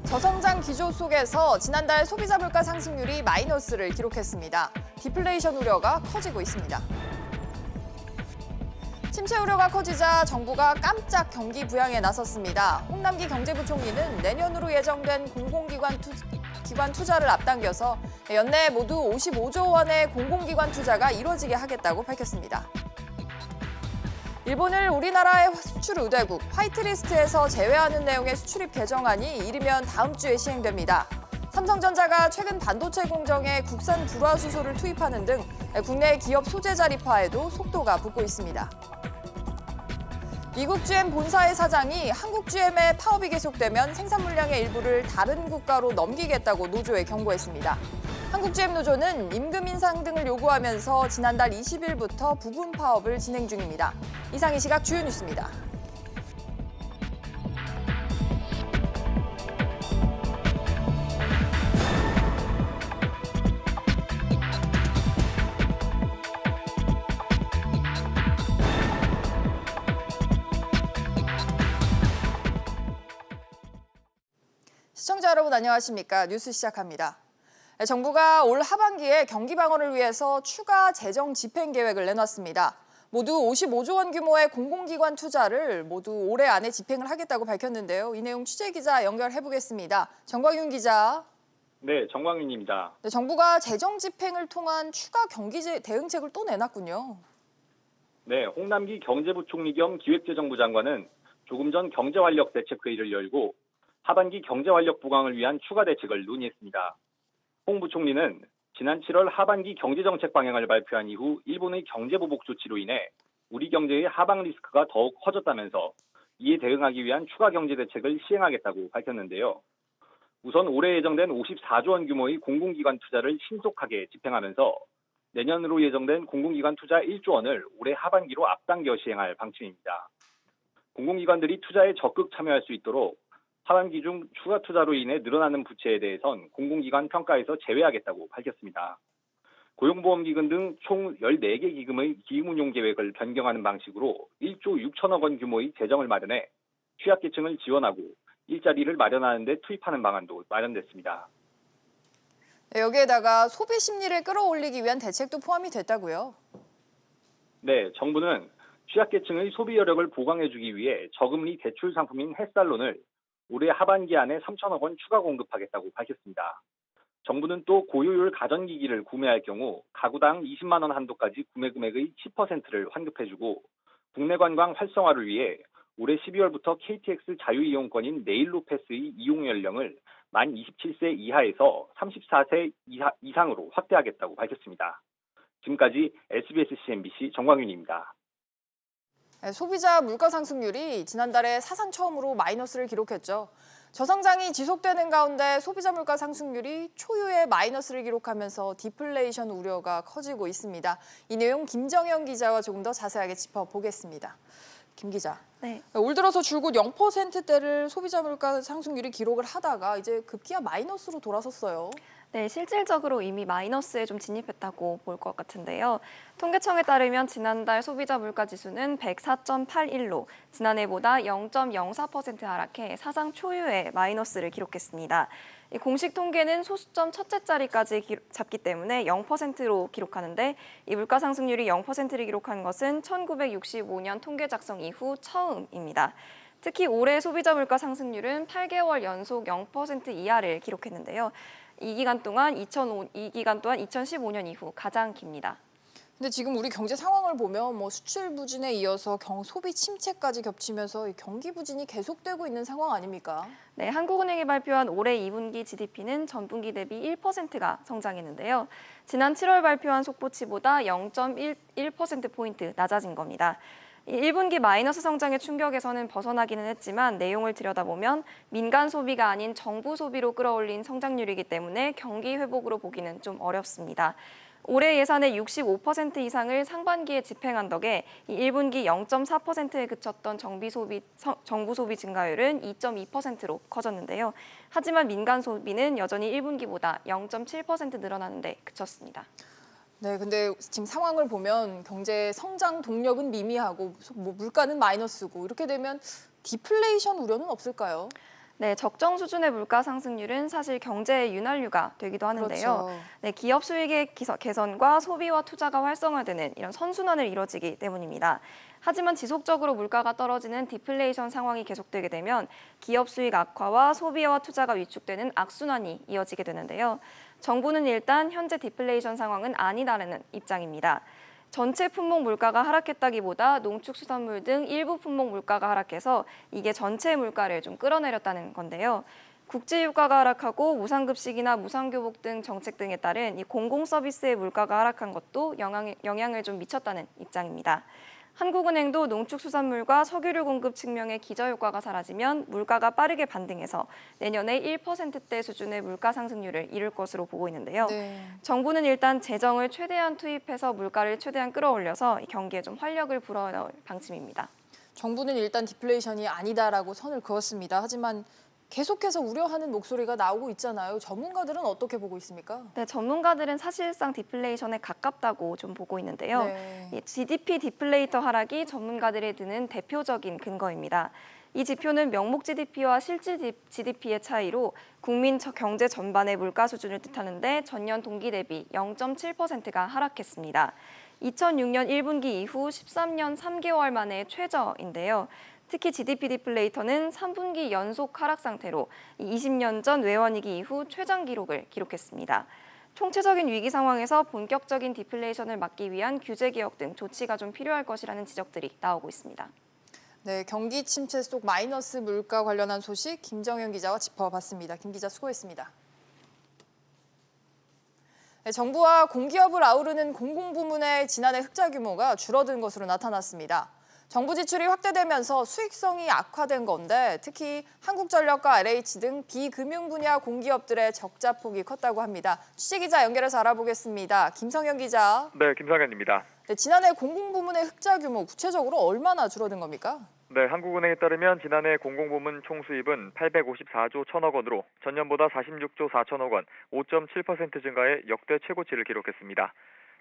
저성장 기조 속에서 지난달 소비자 물가 상승률이 마이너스를 기록했습니다. 디플레이션 우려가 커지고 있습니다. 침체 우려가 커지자 정부가 깜짝 경기 부양에 나섰습니다. 홍남기 경제부총리는 내년으로 예정된 공공기관 투자를 앞당겨서 연내 모두 55조 원의 공공기관 투자가 이뤄지게 하겠다고 밝혔습니다. 일본을 우리나라의 수출 우대국 화이트리스트에서 제외하는 내용의 수출입 개정안이 이르면 다음 주에 시행됩니다. 삼성전자가 최근 반도체 공정에 국산 불화수소를 투입하는 등 국내 기업 소재 자립화에도 속도가 붙고 있습니다. 미국 GM 본사의 사장이 한국 GM의 파업이 계속되면 생산 물량의 일부를 다른 국가로 넘기겠다고 노조에 경고했습니다. 한국 GM 노조는 임금 인상 등을 요구하면서 지난달 20일부터 부분 파업을 진행 중입니다. 이상 이 시각 주요 뉴스입니다. 시청자 여러분 안녕하십니까? 뉴스 시작합니다. 정부가 올 하반기에 경기 방어를 위해서 추가 재정 집행 계획을 내놨습니다. 모두 55조 원 규모의 공공기관 투자를 모두 올해 안에 집행을 하겠다고 밝혔는데요. 이 내용 취재기자 연결해 보겠습니다. 정광윤 기자. 네, 정광윤입니다. 네, 정부가 재정 집행을 통한 추가 경기 대응책을 또 내놨군요. 네, 홍남기 경제부총리 겸 기획재정부 장관은 조금 전 경제활력 대책회의를 열고 하반기 경제활력 부강을 위한 추가 대책을 논의했습니다. 홍 부총리는 지난 7월 하반기 경제정책 방향을 발표한 이후 일본의 경제보복 조치로 인해 우리 경제의 하방 리스크가 더욱 커졌다면서 이에 대응하기 위한 추가 경제 대책을 시행하겠다고 밝혔는데요. 우선 올해 예정된 54조 원 규모의 공공기관 투자를 신속하게 집행하면서 내년으로 예정된 공공기관 투자 1조 원을 올해 하반기로 앞당겨 시행할 방침입니다. 공공기관들이 투자에 적극 참여할 수 있도록 하반기 중 추가 투자로 인해 늘어나는 부채에 대해선 공공기관 평가에서 제외하겠다고 밝혔습니다. 고용보험기금 등 총 14개 기금의 기금운용 계획을 변경하는 방식으로 1조 6천억 원 규모의 재정을 마련해 취약계층을 지원하고 일자리를 마련하는 데 투입하는 방안도 마련됐습니다. 네, 여기에다가 소비 심리를 끌어올리기 위한 대책도 포함이 됐다고요? 네, 정부는 취약계층의 소비 여력을 보강해주기 위해 저금리 대출 상품인 햇살론을 올해 하반기 안에 3천억 원 추가 공급하겠다고 밝혔습니다. 정부는 또 고효율 가전기기를 구매할 경우 가구당 20만 원 한도까지 구매 금액의 10%를 환급해주고 국내 관광 활성화를 위해 올해 12월부터 KTX 자유이용권인 네일로 패스의 이용 연령을 만 27세 이하에서 34세 이상으로 확대하겠다고 밝혔습니다. 지금까지 SBS CNBC 정광윤입니다. 소비자 물가 상승률이 지난달에 사상 처음으로 마이너스를 기록했죠. 저성장이 지속되는 가운데 소비자 물가 상승률이 초유의 마이너스를 기록하면서 디플레이션 우려가 커지고 있습니다. 이 내용 김정현 기자와 조금 더 자세하게 짚어보겠습니다. 김 기자. 네. 올 들어서 줄곧 0%대를 소비자 물가 상승률이 기록을 하다가 이제 급기야 마이너스로 돌아섰어요. 네, 실질적으로 이미 마이너스에 좀 진입했다고 볼 것 같은데요. 통계청에 따르면 지난달 소비자 물가 지수는 104.81로 지난해보다 0.04% 하락해 사상 초유의 마이너스를 기록했습니다. 이 공식 통계는 소수점 첫째 자리까지 잡기 때문에 0%로 기록하는데 이 물가 상승률이 0%를 기록한 것은 1965년 통계 작성 이후 처음입니다. 특히 올해 소비자 물가 상승률은 8개월 연속 0% 이하를 기록했는데요. 이 기간 또한 2015년 이후 가장 깁니다. 근데 지금 우리 경제 상황을 보면 수출 부진에 이어서 소비 침체까지 겹치면서 경기 부진이 계속되고 있는 상황 아닙니까? 네, 한국은행이 발표한 올해 2분기 GDP는 전분기 대비 1%가 성장했는데요. 지난 7월 발표한 속보치보다 0.1%포인트 낮아진 겁니다. 1분기 마이너스 성장의 충격에서는 벗어나기는 했지만 내용을 들여다보면 민간 소비가 아닌 정부 소비로 끌어올린 성장률이기 때문에 경기 회복으로 보기는 좀 어렵습니다. 올해 예산의 65% 이상을 상반기에 집행한 덕에 1분기 0.4%에 그쳤던 정부 소비 증가율은 2.2%로 커졌는데요. 하지만 민간 소비는 여전히 1분기보다 0.7% 늘어나는 데 그쳤습니다. 네, 근데 지금 상황을 보면 경제 성장 동력은 미미하고 물가는 마이너스고 이렇게 되면 디플레이션 우려는 없을까요? 네, 적정 수준의 물가 상승률은 사실 경제의 윤활유가 되기도 하는데요. 그렇죠. 네, 기업 수익의 개선과 소비와 투자가 활성화되는 이런 선순환을 이뤄지기 때문입니다. 하지만 지속적으로 물가가 떨어지는 디플레이션 상황이 계속되게 되면 기업 수익 악화와 소비와 투자가 위축되는 악순환이 이어지게 되는데요. 정부는 일단 현재 디플레이션 상황은 아니다라는 입장입니다. 전체 품목 물가가 하락했다기보다 농축수산물 등 일부 품목 물가가 하락해서 이게 전체 물가를 좀 끌어내렸다는 건데요. 국제유가가 하락하고 무상급식이나 무상교복 등 정책 등에 따른 이 공공서비스의 물가가 하락한 것도 영향을 좀 미쳤다는 입장입니다. 한국은행도 농축수산물과 석유류 공급 측면의 기저효과가 사라지면 물가가 빠르게 반등해서 내년에 1%대 수준의 물가 상승률을 이룰 것으로 보고 있는데요. 네. 정부는 일단 재정을 최대한 투입해서 물가를 최대한 끌어올려서 경기에 좀 활력을 불어넣을 방침입니다. 정부는 일단 디플레이션이 아니다라고 선을 그었습니다. 하지만 계속해서 우려하는 목소리가 나오고 있잖아요. 전문가들은 어떻게 보고 있습니까? 네, 전문가들은 사실상 디플레이션에 가깝다고 좀 보고 있는데요. 네. 이 GDP 디플레이터 하락이 전문가들에 드는 대표적인 근거입니다. 이 지표는 명목 GDP와 실질 GDP의 차이로 국민 경제 전반의 물가 수준을 뜻하는데 전년 동기 대비 0.7%가 하락했습니다. 2006년 1분기 이후 13년 3개월 만의 최저인데요. 특히 GDP 디플레이터는 3분기 연속 하락 상태로 20년 전 외환위기 이후 최장 기록을 기록했습니다. 총체적인 위기 상황에서 본격적인 디플레이션을 막기 위한 규제 개혁 등 조치가 좀 필요할 것이라는 지적들이 나오고 있습니다. 네, 경기 침체 속 마이너스 물가 관련한 소식 김정현 기자와 짚어봤습니다. 김 기자 수고했습니다. 네, 정부와 공기업을 아우르는 공공부문의 지난해 흑자 규모가 줄어든 것으로 나타났습니다. 정부 지출이 확대되면서 수익성이 악화된 건데 특히 한국전력과 LH 등 비금융 분야 공기업들의 적자 폭이 컸다고 합니다. 취재기자 연결해서 알아보겠습니다. 김성현 기자. 네, 김성현입니다. 네, 지난해 공공부문의 흑자 규모 구체적으로 얼마나 줄어든 겁니까? 네, 한국은행에 따르면 지난해 공공부문 총수입은 854조 1천억 원으로 전년보다 46조 4천억 원, 5.7% 증가해 역대 최고치를 기록했습니다.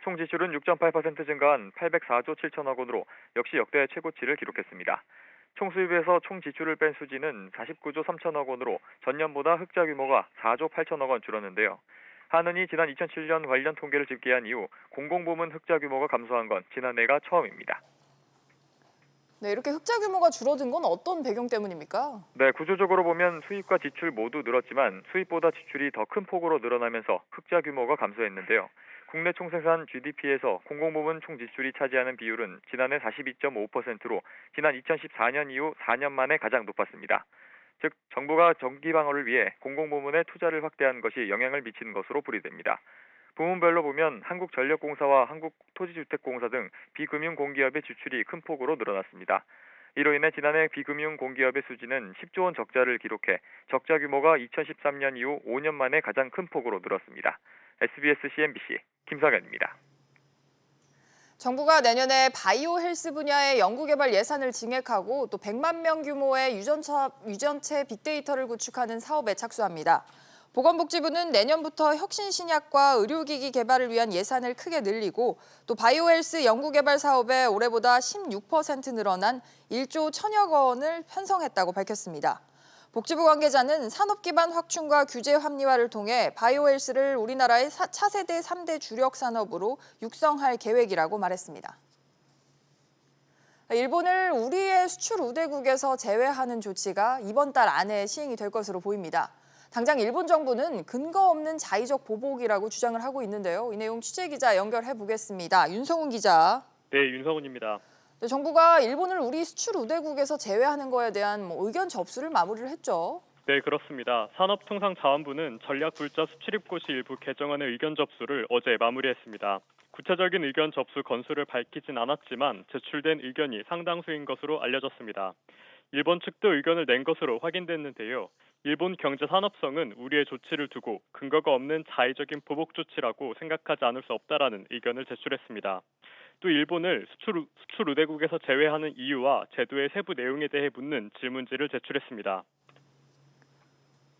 총 지출은 6.8% 증가한 804조 7천억 원으로 역시 역대 최고치를 기록했습니다. 총 수입에서 총 지출을 뺀 수지는 49조 3천억 원으로 전년보다 흑자 규모가 4조 8천억 원 줄었는데요. 한은이 지난 2007년 관련 통계를 집계한 이후 공공부문 흑자 규모가 감소한 건 지난해가 처음입니다. 네, 이렇게 흑자 규모가 줄어든 건 어떤 배경 때문입니까? 네, 구조적으로 보면 수입과 지출 모두 늘었지만 수입보다 지출이 더 큰 폭으로 늘어나면서 흑자 규모가 감소했는데요. 국내 총생산 GDP에서 공공부문 총지출이 차지하는 비율은 지난해 42.5%로 지난 2014년 이후 4년 만에 가장 높았습니다. 즉, 정부가 경기 방어를 위해 공공부문에 투자를 확대한 것이 영향을 미친 것으로 풀이됩니다. 부문별로 보면 한국전력공사와 한국토지주택공사 등 비금융 공기업의 지출이 큰 폭으로 늘어났습니다. 이로 인해 지난해 비금융 공기업의 수지는 10조 원 적자를 기록해 적자 규모가 2013년 이후 5년 만에 가장 큰 폭으로 늘었습니다. SBS CNBC 김성현입니다. 정부가 내년에 바이오 헬스 분야의 연구개발 예산을 증액하고 또 100만 명 규모의 유전체 빅데이터를 구축하는 사업에 착수합니다. 보건복지부는 내년부터 혁신신약과 의료기기 개발을 위한 예산을 크게 늘리고 또 바이오 헬스 연구개발 사업에 올해보다 16% 늘어난 1조 1천여억 원을 편성했다고 밝혔습니다. 복지부 관계자는 산업 기반 확충과 규제 합리화를 통해 바이오 헬스를 우리나라의 차세대 3대 주력 산업으로 육성할 계획이라고 말했습니다. 일본을 우리의 수출 우대국에서 제외하는 조치가 이번 달 안에 시행이 될 것으로 보입니다. 당장 일본 정부는 근거 없는 자의적 보복이라고 주장을 하고 있는데요. 이 내용 취재기자 연결해 보겠습니다. 윤성훈 기자. 네, 윤성훈입니다. 정부가 일본을 우리 수출 우대국에서 제외하는 거에 대한 의견 접수를 마무리를 했죠. 네, 그렇습니다. 산업통상자원부는 전략불자 수출입고시 일부 개정안의 의견 접수를 어제 마무리했습니다. 구체적인 의견 접수 건수를 밝히진 않았지만 제출된 의견이 상당수인 것으로 알려졌습니다. 일본 측도 의견을 낸 것으로 확인됐는데요. 일본 경제산업성은 우리의 조치를 두고 근거가 없는 자의적인 보복 조치라고 생각하지 않을 수 없다라는 의견을 제출했습니다. 또 일본을 수출 우대국에서 제외하는 이유와 제도의 세부 내용에 대해 묻는 질문지를 제출했습니다.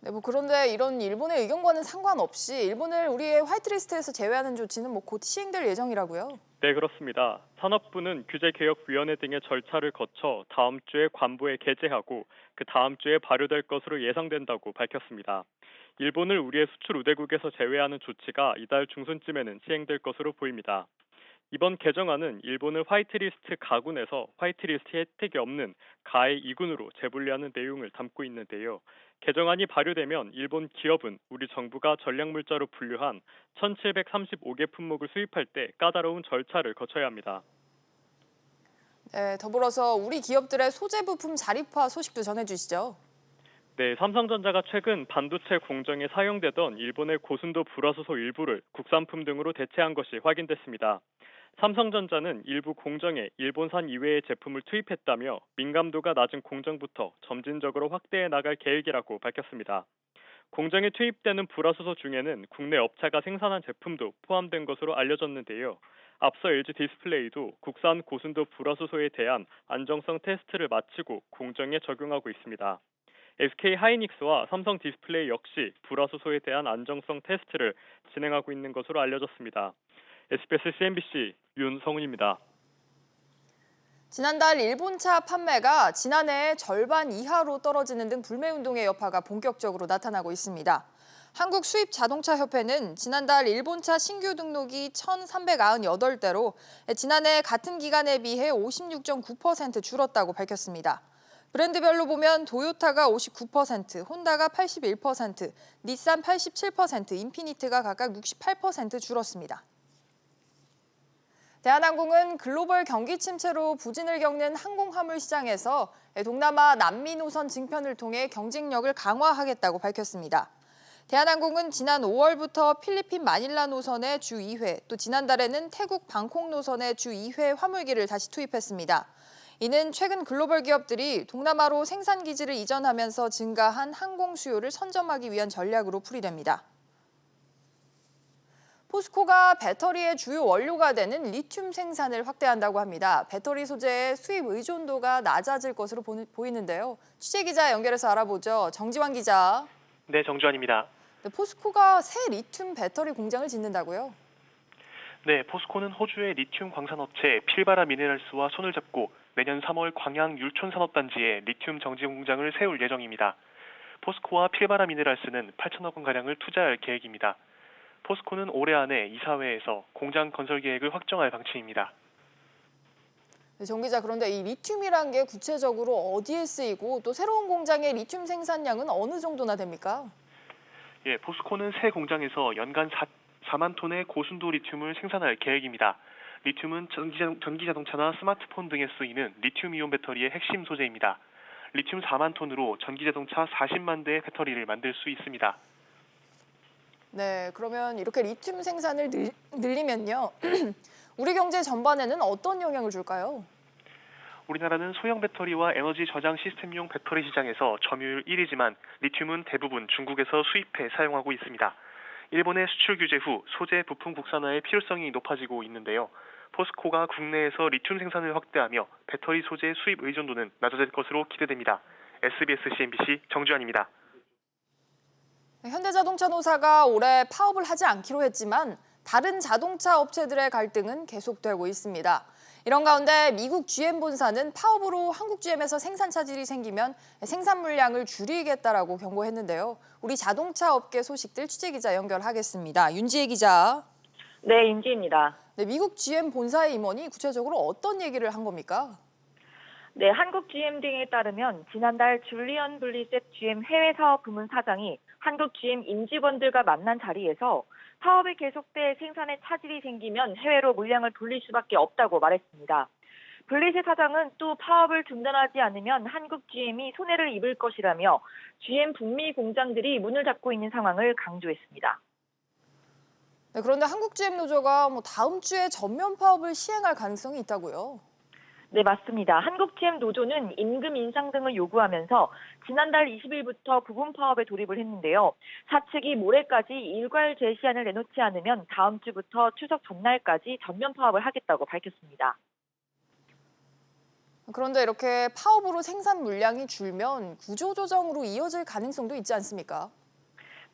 네, 그런데 이런 일본의 의견과는 상관없이 일본을 우리의 화이트리스트에서 제외하는 조치는 곧 시행될 예정이라고요. 네, 그렇습니다. 산업부는 규제개혁위원회 등의 절차를 거쳐 다음 주에 관부에 게재하고 그 다음 주에 발효될 것으로 예상된다고 밝혔습니다. 일본을 우리의 수출 우대국에서 제외하는 조치가 이달 중순쯤에는 시행될 것으로 보입니다. 이번 개정안은 일본을 화이트리스트 가군에서 화이트리스트 혜택이 없는 가해 2군으로 재분류하는 내용을 담고 있는데요. 개정안이 발효되면 일본 기업은 우리 정부가 전략물자로 분류한 1,735개 품목을 수입할 때 까다로운 절차를 거쳐야 합니다. 네, 더불어서 우리 기업들의 소재 부품 자립화 소식도 전해주시죠. 네, 삼성전자가 최근 반도체 공정에 사용되던 일본의 고순도 불화소소 일부를 국산품 등으로 대체한 것이 확인됐습니다. 삼성전자는 일부 공정에 일본산 이외의 제품을 투입했다며 민감도가 낮은 공정부터 점진적으로 확대해 나갈 계획이라고 밝혔습니다. 공정에 투입되는 불화소소 중에는 국내 업체가 생산한 제품도 포함된 것으로 알려졌는데요. 앞서 LG 디스플레이도 국산 고순도 불화소소에 대한 안정성 테스트를 마치고 공정에 적용하고 있습니다. SK 하이닉스와 삼성 디스플레이 역시 불화소소에 대한 안정성 테스트를 진행하고 있는 것으로 알려졌습니다. SBS CNBC 윤성훈입니다. 지난달 일본차 판매가 지난해의 절반 이하로 떨어지는 등 불매운동의 여파가 본격적으로 나타나고 있습니다. 한국수입자동차협회는 지난달 일본차 신규 등록이 1,398대로 지난해 같은 기간에 비해 56.9% 줄었다고 밝혔습니다. 브랜드별로 보면 도요타가 59%, 혼다가 81%, 닛산 87%, 인피니트가 각각 68% 줄었습니다. 대한항공은 글로벌 경기 침체로 부진을 겪는 항공화물 시장에서 동남아 남미 노선 증편을 통해 경쟁력을 강화하겠다고 밝혔습니다. 대한항공은 지난 5월부터 필리핀 마닐라 노선의 주 2회, 또 지난달에는 태국 방콕 노선의 주 2회 화물기를 다시 투입했습니다. 이는 최근 글로벌 기업들이 동남아로 생산 기지를 이전하면서 증가한 항공 수요를 선점하기 위한 전략으로 풀이됩니다. 포스코가 배터리의 주요 원료가 되는 리튬 생산을 확대한다고 합니다. 배터리 소재의 수입 의존도가 낮아질 것으로 보이는데요. 취재기자 연결해서 알아보죠. 정지환 기자. 네, 정주환입니다. 포스코가 새 리튬 배터리 공장을 짓는다고요? 네, 포스코는 호주의 리튬 광산업체 필바라 미네랄스와 손을 잡고 내년 3월 광양 율촌산업단지에 리튬 정지 공장을 세울 예정입니다. 포스코와 필바라 미네랄스는 8천억 원가량을 투자할 계획입니다. 포스코는 올해 안에 이사회에서 공장 건설 계획을 확정할 방침입니다. 네, 정 기자, 그런데 이 리튬이란 게 구체적으로 어디에 쓰이고 또 새로운 공장의 리튬 생산량은 어느 정도나 됩니까? 예, 포스코는 새 공장에서 연간 4만 톤의 고순도 리튬을 생산할 계획입니다. 리튬은 전기자동차나 스마트폰 등에 쓰이는 리튬이온 배터리의 핵심 소재입니다. 리튬 4만 톤으로 전기자동차 40만 대의 배터리를 만들 수 있습니다. 네, 그러면 이렇게 리튬 생산을 늘리면요. 우리 경제 전반에는 어떤 영향을 줄까요? 우리나라는 소형 배터리와 에너지 저장 시스템용 배터리 시장에서 점유율 1위지만 리튬은 대부분 중국에서 수입해 사용하고 있습니다. 일본의 수출 규제 후 소재 부품 국산화의 필요성이 높아지고 있는데요. 포스코가 국내에서 리튬 생산을 확대하며 배터리 소재 수입 의존도는 낮아질 것으로 기대됩니다. SBS CNBC 정주환입니다. 현대자동차노사가 올해 파업을 하지 않기로 했지만 다른 자동차 업체들의 갈등은 계속되고 있습니다. 이런 가운데 미국 GM 본사는 파업으로 한국 GM에서 생산 차질이 생기면 생산 물량을 줄이겠다라고 경고했는데요. 우리 자동차 업계 소식들 취재기자 연결하겠습니다. 윤지혜 기자. 네, 윤지혜입니다. 네, 미국 GM 본사의 임원이 구체적으로 어떤 얘기를 한 겁니까? 네, 한국 GM 등에 따르면 지난달 줄리언 블리셋 GM 해외 사업 부문 사장이 한국 GM 임직원들과 만난 자리에서 사업이 계속돼 생산에 차질이 생기면 해외로 물량을 돌릴 수밖에 없다고 말했습니다. 블리셋 사장은 또 파업을 중단하지 않으면 한국 GM이 손해를 입을 것이라며 GM 북미 공장들이 문을 닫고 있는 상황을 강조했습니다. 네, 그런데 한국 GM 노조가 다음 주에 전면 파업을 시행할 가능성이 있다고요? 네, 맞습니다. 한국 GM 노조는 임금 인상 등을 요구하면서 지난달 20일부터 부분 파업에 돌입을 했는데요. 사측이 모레까지 일괄 제시안을 내놓지 않으면 다음 주부터 추석 전날까지 전면 파업을 하겠다고 밝혔습니다. 그런데 이렇게 파업으로 생산 물량이 줄면 구조조정으로 이어질 가능성도 있지 않습니까?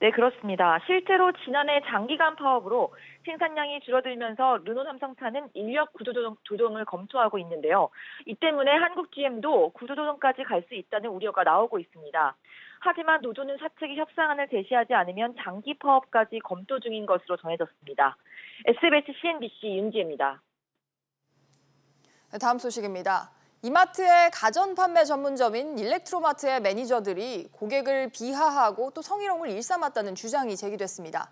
네, 그렇습니다. 실제로 지난해 장기간 파업으로 생산량이 줄어들면서 르노 삼성차는 인력 구조조정을 검토하고 있는데요. 이 때문에 한국 GM도 구조조정까지 갈 수 있다는 우려가 나오고 있습니다. 하지만 노조는 사측이 협상안을 제시하지 않으면 장기 파업까지 검토 중인 것으로 전해졌습니다. SBS CNBC 윤지혜입니다. 네, 다음 소식입니다. 이마트의 가전 판매 전문점인 일렉트로마트의 매니저들이 고객을 비하하고 또 성희롱을 일삼았다는 주장이 제기됐습니다.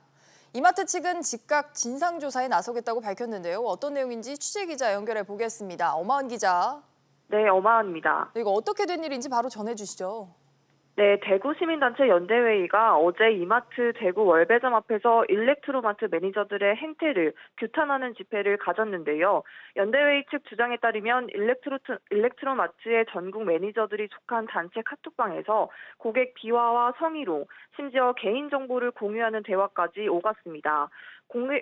이마트 측은 즉각 진상조사에 나서겠다고 밝혔는데요. 어떤 내용인지 취재기자 연결해 보겠습니다. 어마은 기자. 네, 어마은입니다. 이거 어떻게 된 일인지 바로 전해주시죠. 네, 대구시민단체 연대회의가 어제 이마트 대구 월배점 앞에서 일렉트로마트 매니저들의 행태를 규탄하는 집회를 가졌는데요. 연대회의 측 주장에 따르면 일렉트로마트의 전국 매니저들이 속한 단체 카톡방에서 고객 비하와 성희롱, 심지어 개인정보를 공유하는 대화까지 오갔습니다.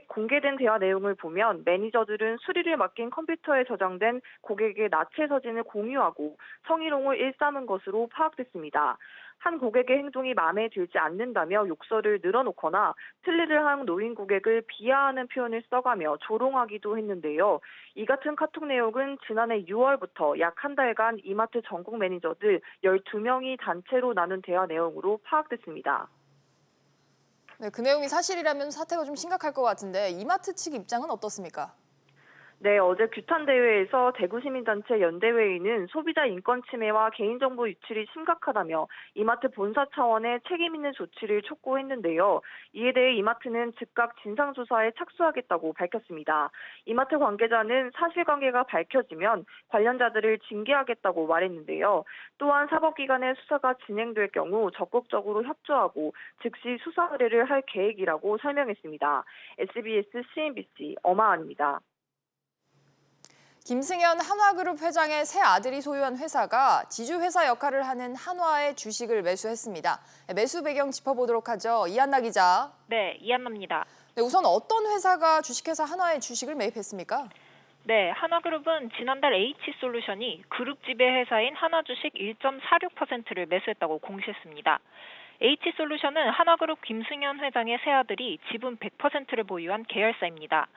공개된 대화 내용을 보면 매니저들은 수리를 맡긴 컴퓨터에 저장된 고객의 나체 사진을 공유하고 성희롱을 일삼은 것으로 파악됐습니다. 한 고객의 행동이 마음에 들지 않는다며 욕설을 늘어놓거나 틀리를 한 노인 고객을 비하하는 표현을 써가며 조롱하기도 했는데요. 이 같은 카톡 내용은 지난해 6월부터 약 한 달간 이마트 전국 매니저들 12명이 단체로 나눈 대화 내용으로 파악됐습니다. 네, 그 내용이 사실이라면 사태가 좀 심각할 것 같은데 이마트 측 입장은 어떻습니까? 네, 어제 규탄대회에서 대구시민단체 연대회의는 소비자 인권 침해와 개인정보 유출이 심각하다며 이마트 본사 차원의 책임 있는 조치를 촉구했는데요. 이에 대해 이마트는 즉각 진상조사에 착수하겠다고 밝혔습니다. 이마트 관계자는 사실관계가 밝혀지면 관련자들을 징계하겠다고 말했는데요. 또한 사법기관의 수사가 진행될 경우 적극적으로 협조하고 즉시 수사 의뢰를 할 계획이라고 설명했습니다. SBS CNBC 어마은입니다. 김승현 한화그룹 회장의 새 아들이 소유한 회사가 지주회사 역할을 하는 한화의 주식을 매수했습니다. 매수 배경 짚어보도록 하죠. 이한나 기자. 네, 이한나입니다. 네, 우선 어떤 회사가 주식회사 한화의 주식을 매입했습니까? 네, 한화그룹은 지난달 H솔루션이 그룹 지배 회사인 한화주식 1.46%를 매수했다고 공시했습니다. H솔루션은 한화그룹 김승현 회장의 새 아들이 지분 100%를 보유한 계열사입니다.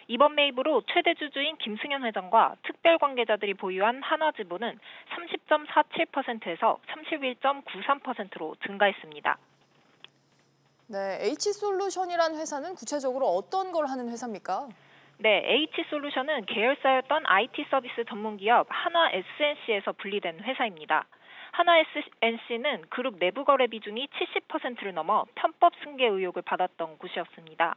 이번 매입으로 최대 주주인 김승현 회장과 특별 관계자들이 보유한 한화 지분은 30.47%에서 31.93%로 증가했습니다. 네, H솔루션이라는 회사는 구체적으로 어떤 걸 하는 회사입니까? 네, H솔루션은 계열사였던 IT 서비스 전문기업 한화 SNC에서 분리된 회사입니다. 한화 SNC는 그룹 내부 거래 비중이 70%를 넘어 편법 승계 의혹을 받았던 곳이었습니다.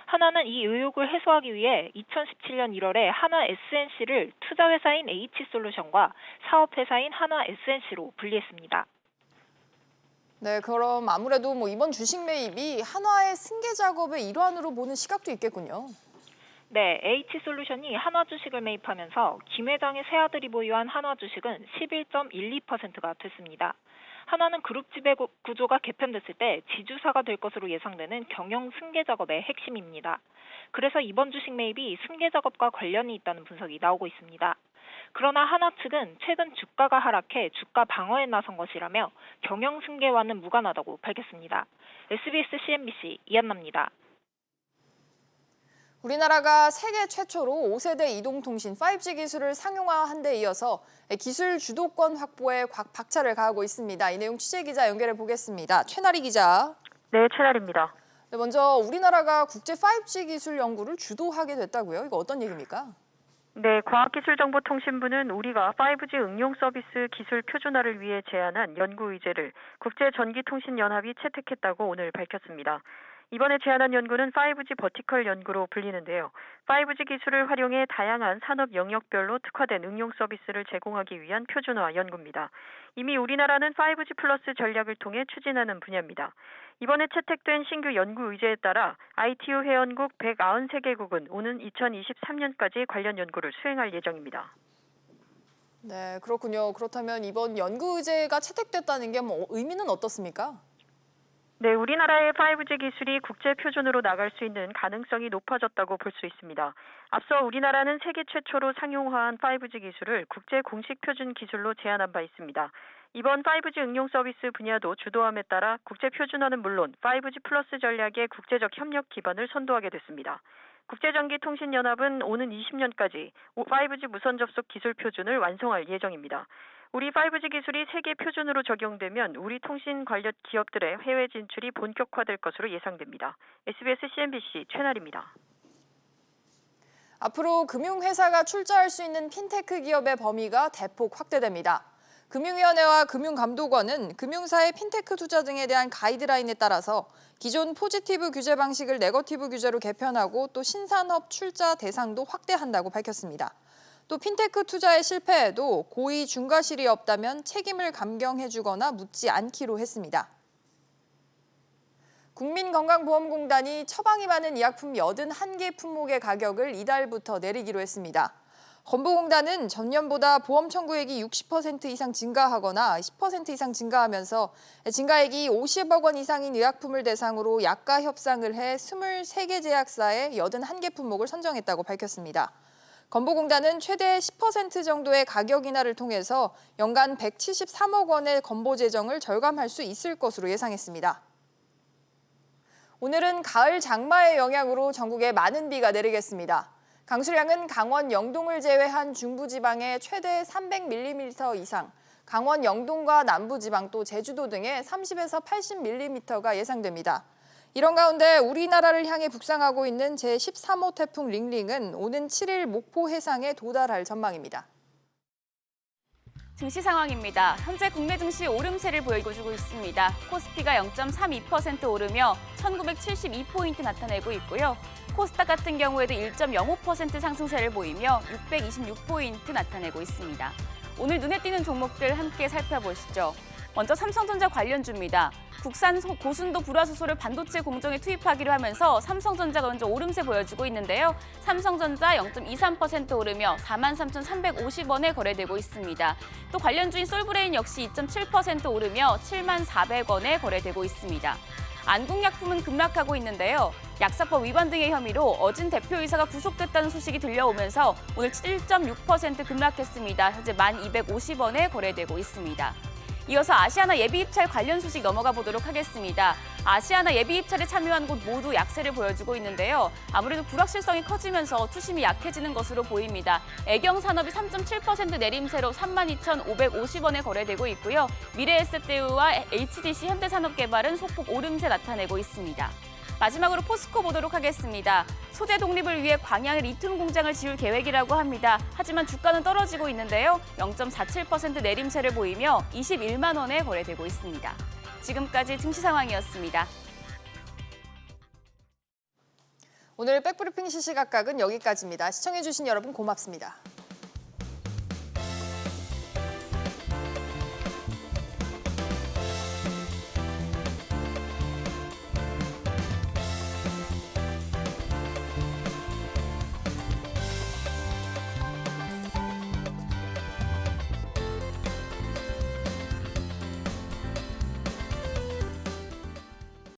한화는 이 의혹을 해소하기 위해 2017년 1월에 한화 SNC를 투자회사인 H솔루션과 사업회사인 한화 SNC로 분리했습니다. 네, 그럼 아무래도 이번 주식 매입이 한화의 승계 작업의 일환으로 보는 시각도 있겠군요. 네, H솔루션이 한화 주식을 매입하면서 김 회장의 새 아들이 보유한 한화 주식은 11.12%가 됐습니다. 한화는 그룹 지배 구조가 개편됐을 때 지주사가 될 것으로 예상되는 경영 승계 작업의 핵심입니다. 그래서 이번 주식 매입이 승계 작업과 관련이 있다는 분석이 나오고 있습니다. 그러나 한화 측은 최근 주가가 하락해 주가 방어에 나선 것이라며 경영 승계와는 무관하다고 밝혔습니다. SBS CNBC 이한나입니다. 우리나라가 세계 최초로 5세대 이동통신 5G 기술을 상용화한 데 이어서 기술 주도권 확보에 박차를 가하고 있습니다. 이 내용 취재기자 연결해 보겠습니다. 최나리 기자. 네, 최나리입니다. 네, 먼저 우리나라가 국제 5G 기술 연구를 주도하게 됐다고요? 이거 어떤 얘기입니까? 네, 과학기술정보통신부는 우리가 5G 응용 서비스 기술 표준화를 위해 제안한 연구 의제를 국제전기통신연합이 채택했다고 오늘 밝혔습니다. 이번에 제안한 연구는 5G 버티컬 연구로 불리는데요. 5G 기술을 활용해 다양한 산업 영역별로 특화된 응용 서비스를 제공하기 위한 표준화 연구입니다. 이미 우리나라는 5G 플러스 전략을 통해 추진하는 분야입니다. 이번에 채택된 신규 연구 의제에 따라 ITU 회원국 193개국은 오는 2023년까지 관련 연구를 수행할 예정입니다. 네, 그렇군요. 그렇다면 이번 연구 의제가 채택됐다는 게 의미는 어떻습니까? 네, 우리나라의 5G 기술이 국제 표준으로 나갈 수 있는 가능성이 높아졌다고 볼 수 있습니다. 앞서 우리나라는 세계 최초로 상용화한 5G 기술을 국제 공식 표준 기술로 제안한 바 있습니다. 이번 5G 응용 서비스 분야도 주도함에 따라 국제 표준화는 물론 5G 플러스 전략의 국제적 협력 기반을 선도하게 됐습니다. 국제전기통신연합은 오는 20년까지 5G 무선 접속 기술 표준을 완성할 예정입니다. 우리 5G 기술이 세계 표준으로 적용되면 우리 통신 관련 기업들의 해외 진출이 본격화될 것으로 예상됩니다. SBS CNBC 최나리입니다. 앞으로 금융회사가 출자할 수 있는 핀테크 기업의 범위가 대폭 확대됩니다. 금융위원회와 금융감독원은 금융사의 핀테크 투자 등에 대한 가이드라인에 따라서 기존 포지티브 규제 방식을 네거티브 규제로 개편하고 또 신산업 출자 대상도 확대한다고 밝혔습니다. 또 핀테크 투자에 실패해도 고의 중과실이 없다면 책임을 감경해주거나 묻지 않기로 했습니다. 국민건강보험공단이 처방이 많은 의약품 81개 품목의 가격을 이달부터 내리기로 했습니다. 건보공단은 전년보다 보험 청구액이 60% 이상 증가하거나 10% 이상 증가하면서 증가액이 50억 원 이상인 의약품을 대상으로 약가 협상을 해 23개 제약사의 81개 품목을 선정했다고 밝혔습니다. 건보공단은 최대 10% 정도의 가격 인하를 통해서 연간 173억 원의 건보 재정을 절감할 수 있을 것으로 예상했습니다. 오늘은 가을 장마의 영향으로 전국에 많은 비가 내리겠습니다. 강수량은 강원 영동을 제외한 중부지방에 최대 300mm 이상, 강원 영동과 남부지방 또 제주도 등에 30에서 80mm가 예상됩니다. 이런 가운데 우리나라를 향해 북상하고 있는 제13호 태풍 링링은 오는 7일 목포 해상에 도달할 전망입니다. 증시 상황입니다. 현재 국내 증시 오름세를 보여주고 있습니다. 코스피가 0.32% 오르며 1972포인트 나타내고 있고요. 코스닥 같은 경우에도 1.05% 상승세를 보이며 626포인트 나타내고 있습니다. 오늘 눈에 띄는 종목들 함께 살펴보시죠. 먼저 삼성전자 관련주입니다. 국산 고순도 불화수소를 반도체 공정에 투입하기로 하면서 삼성전자가 먼저 오름세 보여주고 있는데요. 삼성전자 0.23% 오르며 43,350원에 거래되고 있습니다. 또 관련주인 솔브레인 역시 2.7% 오르며 74,400원에 거래되고 있습니다. 안국약품은 급락하고 있는데요. 약사법 위반 등의 혐의로 어진 대표이사가 구속됐다는 소식이 들려오면서 오늘 1.6% 급락했습니다. 현재 1,250원에 거래되고 있습니다. 이어서 아시아나 예비 입찰 관련 소식 넘어가 보도록 하겠습니다. 아시아나 예비 입찰에 참여한 곳 모두 약세를 보여주고 있는데요. 아무래도 불확실성이 커지면서 투심이 약해지는 것으로 보입니다. 애경산업이 3.7% 내림세로 32,550원에 거래되고 있고요. 미래에셋대우와 HDC 현대산업개발은 소폭 오름세 나타내고 있습니다. 마지막으로 포스코 보도록 하겠습니다. 소재 독립을 위해 광양에 리튬 공장을 지을 계획이라고 합니다. 하지만 주가는 떨어지고 있는데요. 0.47% 내림세를 보이며 21만 원에 거래되고 있습니다. 지금까지 증시 상황이었습니다. 오늘 백브리핑 시시각각은 여기까지입니다. 시청해주신 여러분 고맙습니다.